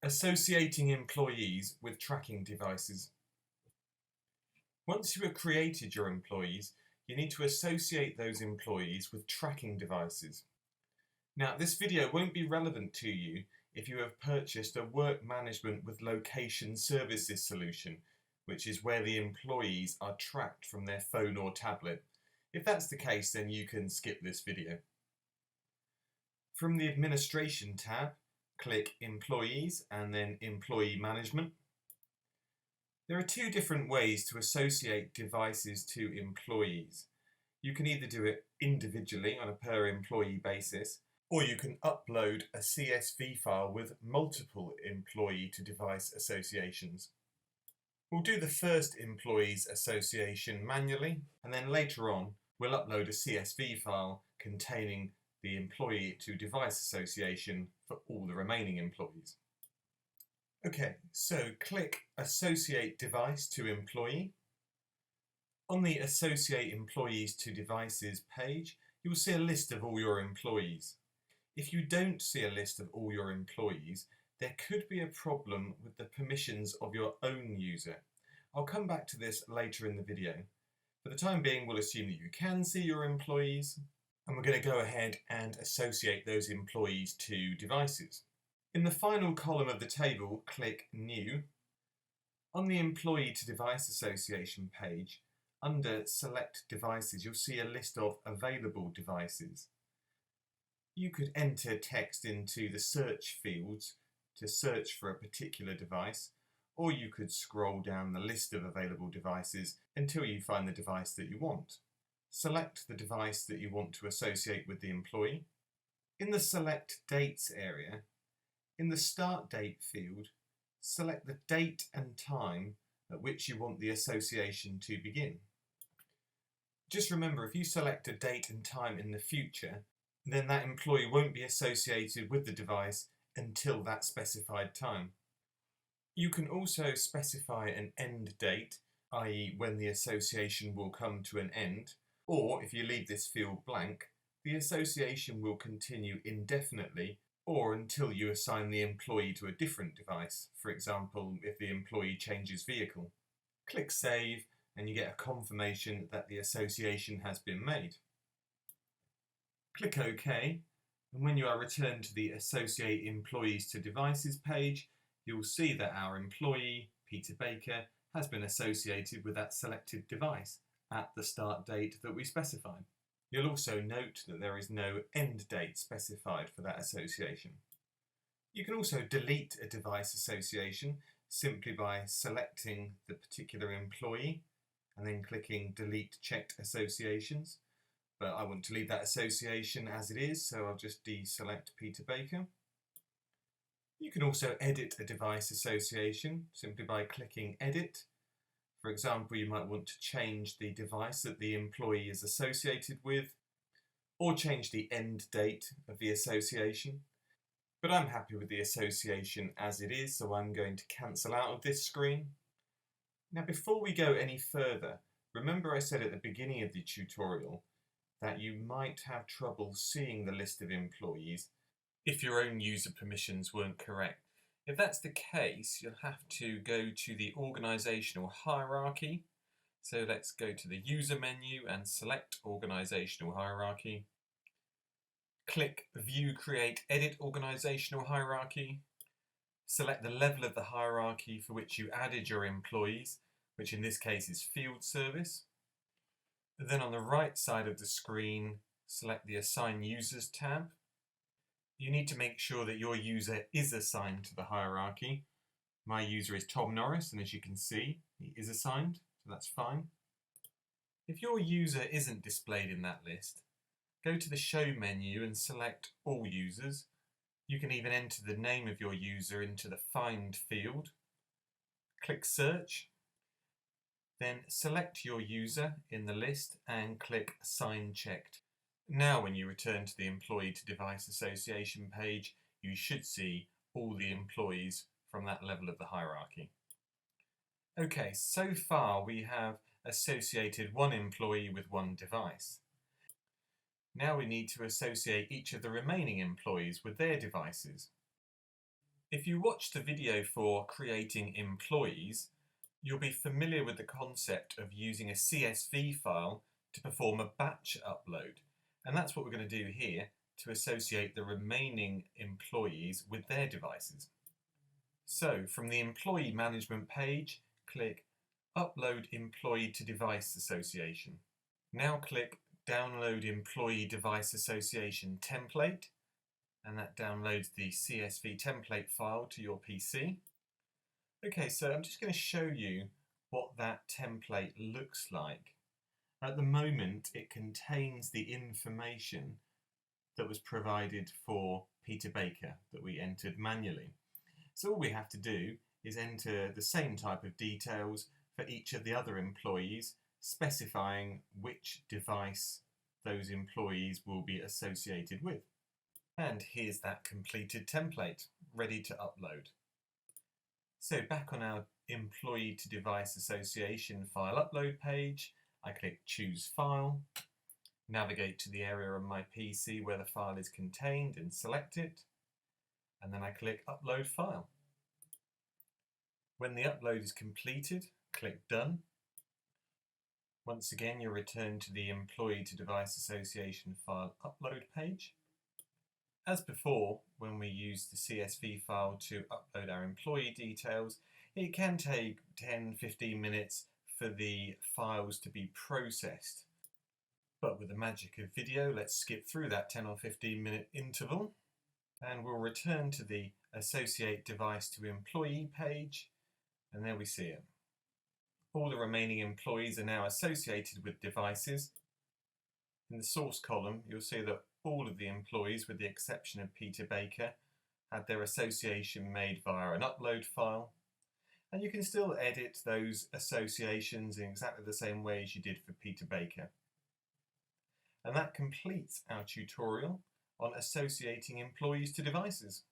Associating employees with tracking devices. Once you have created your employees, you need to associate those employees with tracking devices. Now, this video won't be relevant to you if you have purchased a work management with location services solution, which is where the employees are tracked from their phone or tablet. If that's the case, then you can skip this video. From the Administration tab, click Employees and then Employee Management. There are two different ways to associate devices to employees. You can either do it individually on a per employee basis, or you can upload a CSV file with multiple employee to device associations. We'll do the first employees association manually, and then later on we'll upload a CSV file containing the employee to device association for all the remaining employees. Okay, so click Associate Device to Employee. On the Associate Employees to Devices page, you'll see a list of all your employees. If you don't see a list of all your employees, there could be a problem with the permissions of your own user. I'll come back to this later in the video. For the time being, we'll assume that you can see your employees, and we're going to go ahead and associate those employees to devices. In the final column of the table, click New. On the Employee to Device Association page, under Select Devices, you'll see a list of available devices. You could enter text into the search fields to search for a particular device, or you could scroll down the list of available devices until you find the device that you want. Select the device that you want to associate with the employee. In the Select Dates area, in the Start Date field, select the date and time at which you want the association to begin. Just remember, if you select a date and time in the future, then that employee won't be associated with the device until that specified time. You can also specify an end date, i.e. when the association will come to an end, or if you leave this field blank, the association will continue indefinitely or until you assign the employee to a different device, for example, if the employee changes vehicle. Click Save and you get a confirmation that the association has been made. Click OK, and when you are returned to the Associate Employees to Devices page, you'll see that our employee, Peter Baker, has been associated with that selected device at the start date that we specified. You'll also note that there is no end date specified for that association. You can also delete a device association simply by selecting the particular employee and then clicking Delete Checked Associations. But I want to leave that association as it is, so I'll just deselect Peter Baker. You can also edit a device association simply by clicking Edit. For example, you might want to change the device that the employee is associated with, or change the end date of the association. But I'm happy with the association as it is, so I'm going to cancel out of this screen. Now, before we go any further, remember I said at the beginning of the tutorial that you might have trouble seeing the list of employees if your own user permissions weren't correct. If that's the case, you'll have to go to the organizational hierarchy. So let's go to the user menu and select organizational hierarchy. Click View, Create, Edit Organizational Hierarchy. Select the level of the hierarchy for which you added your employees, which in this case is Field Service. Then on the right side of the screen, select the Assign Users tab. You need to make sure that your user is assigned to the hierarchy. My user is Tom Norris, and as you can see, he is assigned, so that's fine. If your user isn't displayed in that list, go to the Show menu and select All Users. You can even enter the name of your user into the Find field. Click Search. Then select your user in the list and click Assign Checked. Now when you return to the Employee to Device Association page, you should see all the employees from that level of the hierarchy. Okay, so far we have associated one employee with one device. Now we need to associate each of the remaining employees with their devices. If you watched the video for creating employees, you'll be familiar with the concept of using a CSV file to perform a batch upload. And that's what we're going to do here to associate the remaining employees with their devices. So from the employee management page, click Upload Employee to Device Association. Now click Download Employee Device Association Template, and that downloads the CSV template file to your PC. Okay, so I'm just going to show you what that template looks like. At the moment, it contains the information that was provided for Peter Baker that we entered manually. So all we have to do is enter the same type of details for each of the other employees, specifying which device those employees will be associated with. And here's that completed template, ready to upload. So back on our Employee to Device Association file upload page, I click Choose File, navigate to the area on my PC where the file is contained and select it, and then I click Upload File. When the upload is completed, click Done. Once again, you'll return to the Employee to Device Association file upload page. As before, when we use the CSV file to upload our employee details, it can take 10-15 minutes for the files to be processed. But with the magic of video, let's skip through that 10 or 15 minute interval, and we'll return to the Associate Device to Employee page, and there we see it. All the remaining employees are now associated with devices. In the source column, you'll see that all of the employees, with the exception of Peter Baker, had their association made via an upload file. And you can still edit those associations in exactly the same way as you did for Peter Baker. And that completes our tutorial on associating employees to devices.